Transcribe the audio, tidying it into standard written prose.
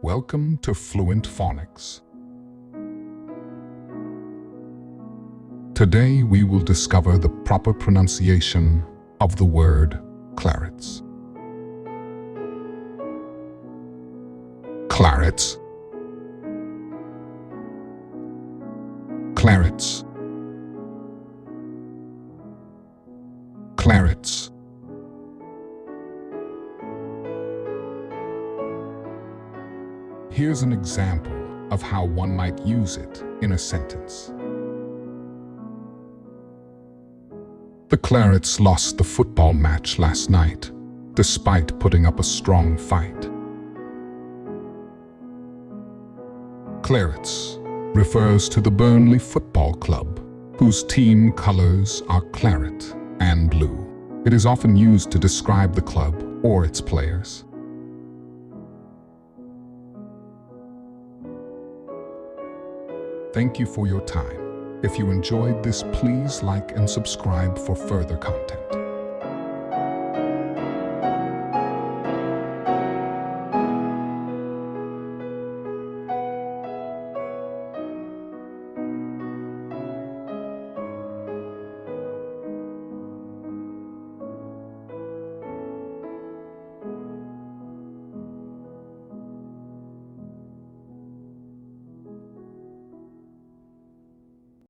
Welcome to Fluent Phonics. Today we will discover the proper pronunciation of the word clarets. Clarets. Clarets. Clarets. Here's an example of how one might use it in a sentence. The Clarets lost the football match last night, despite putting up a strong fight. Clarets refers to the Burnley Football Club, whose team colors are claret and blue. It is often used to describe the club or its players. Thank you for your time. If you enjoyed this, please like and subscribe for further content.